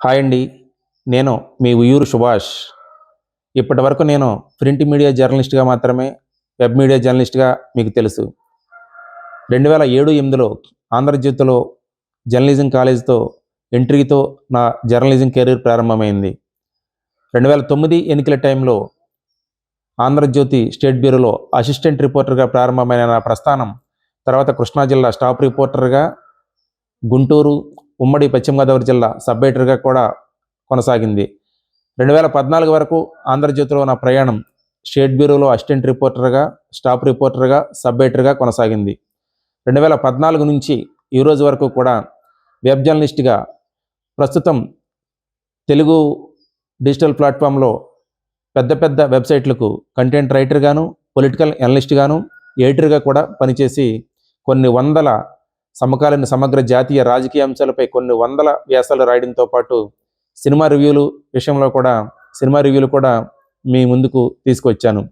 Hi అండి. నేను మీ ఉయ్యూరు సుభాష్. ఇప్పటివరకు నేను ప్రింట్ మీడియా జర్నలిస్ట్‌గా మాత్రమే, వెబ్ మీడియా జర్నలిస్ట్‌గా మీకు తెలుసు. 2007, 8లో ఆంధ్రజ్యోతిలో జర్నలిజం కాలేజ్‌తో ఎంట్రీతో నా జర్నలిజం కెరీర్ ప్రారంభమైంది. 2009 ఎన్నికల టైంలో ఆంధ్రజ్యోతి స్టేట్ బ్యూరోలో అసిస్టెంట్ రిపోర్టర్‌గా ప్రారంభమైన నా ప్రస్థానం తర్వాత కృష్ణా జిల్లా స్టాఫ్ రిపోర్టర్‌గా, గుంటూరు, ఉమ్మడి పశ్చిమ గోదావరి జిల్లా సబ్ ఎడిటర్‌గా కూడా కొనసాగింది. 2014 వరకు ఆంధ్రజ్యోతిలో నా ప్రయాణం స్టేట్ బ్యూరోలో అసిస్టెంట్ రిపోర్టర్‌గా, స్టాఫ్ రిపోర్టర్‌గా, సబ్ ఎడిటర్‌గా కొనసాగింది. 2014 నుంచి ఈ రోజు వరకు కూడా వెబ్ జర్నలిస్ట్‌గా ప్రస్తుతం తెలుగు డిజిటల్ ప్లాట్‌ఫామ్‌లో పెద్ద పెద్ద వెబ్‌సైట్‌లకు కంటెంట్ రైటర్‌గాను, పొలిటికల్ అనలిస్ట్‌గాను, ఎడిటర్‌గా కూడా పనిచేసి కొన్ని వందల సమకాలీన సమగ్ర జాతీయ రాజకీయ అంశాలపై కొన్ని వందల వ్యాసాలు రాయడంతో పాటు సినిమా రివ్యూలు కూడా మీ ముందుకు తీసుకొచ్చాను.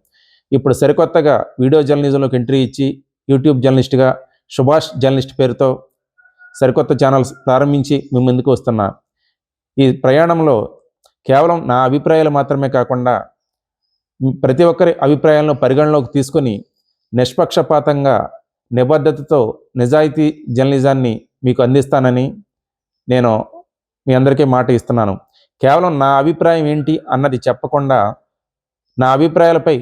ఇప్పుడు సరికొత్తగా వీడియో జర్నలిజంలోకి ఎంట్రీ ఇచ్చి యూట్యూబ్ జర్నలిస్ట్‌గా సుభాష్ జర్నలిస్ట్ పేరుతో సరికొత్త ఛానల్స్ ప్రారంభించి మీ ముందుకు వస్తున్నా. ఈ ప్రయాణంలో కేవలం నా అభిప్రాయాలు మాత్రమే కాకుండా ప్రతి ఒక్కరి అభిప్రాయాలను పరిగణలోకి తీసుకొని నిష్పక్షపాతంగా, నిబద్ధతతో నిజాయితీ జర్నలిజాన్ని మీకు అందిస్తానని నేను మీ అందరికీ మాట ఇస్తున్నాను. కేవలం నా అభిప్రాయం ఏంటి అన్నది చెప్పకుండా నా అభిప్రాయాలపై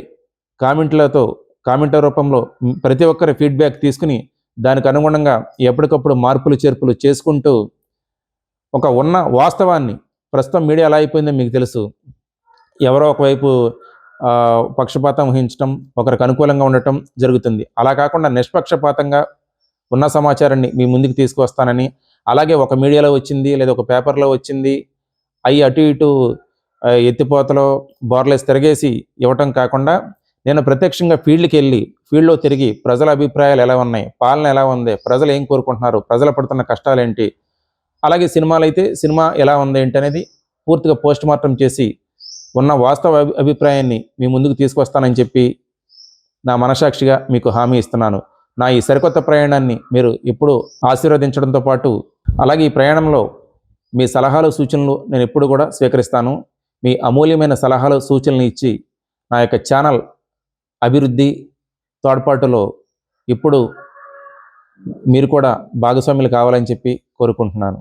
కామెంట్ల రూపంలో ప్రతి ఒక్కరి ఫీడ్బ్యాక్ తీసుకుని దానికి అనుగుణంగా ఎప్పటికప్పుడు మార్పులు చేర్పులు చేసుకుంటూ ఉన్న వాస్తవాన్ని, ప్రస్తుతం మీడియా ఎలా అయిపోయిందో మీకు తెలుసు. ఎవరో ఒకవైపు పక్షపాతం వహించడం, ఒకరికి అనుకూలంగా ఉండటం జరుగుతుంది. అలా కాకుండా నిష్పక్షపాతంగా ఉన్న సమాచారాన్ని మీ ముందుకు తీసుకువస్తానని, అలాగే ఒక మీడియాలో వచ్చింది లేదా ఒక పేపర్లో వచ్చింది అవి అటు ఇటు ఎత్తిపోతలో బోర్లేసి తిరగేసి ఇవ్వటం కాకుండా నేను ప్రత్యక్షంగా ఫీల్డ్లో తిరిగి ప్రజల అభిప్రాయాలు ఎలా ఉన్నాయి, పాలన ఎలా ఉంది, ప్రజలు ఏం కోరుకుంటున్నారు, ప్రజలు పడుతున్న కష్టాలేంటి, అలాగే సినిమాలైతే సినిమా ఎలా ఉంది ఏంటి అనేది పూర్తిగా పోస్ట్ మార్టం చేసి ఉన్న వాస్తవ అభిప్రాయాన్ని మీ ముందుకు తీసుకొస్తానని చెప్పి నా మనసాక్షిగా మీకు హామీ ఇస్తున్నాను. నా ఈ సరికొత్త ప్రయాణాన్ని మీరు ఎప్పుడూ ఆశీర్వదించడంతో పాటు అలాగే ఈ ప్రయాణంలో మీ సలహాలు, సూచనలు నేను ఎప్పుడు కూడా స్వీకరిస్తాను. మీ అమూల్యమైన సలహాలు, సూచనలు ఇచ్చి నా యొక్క ఛానల్ అభివృద్ధి, తోడ్పాటులో ఇప్పుడు మీరు కూడా భాగస్వాములు కావాలని చెప్పి కోరుకుంటున్నాను.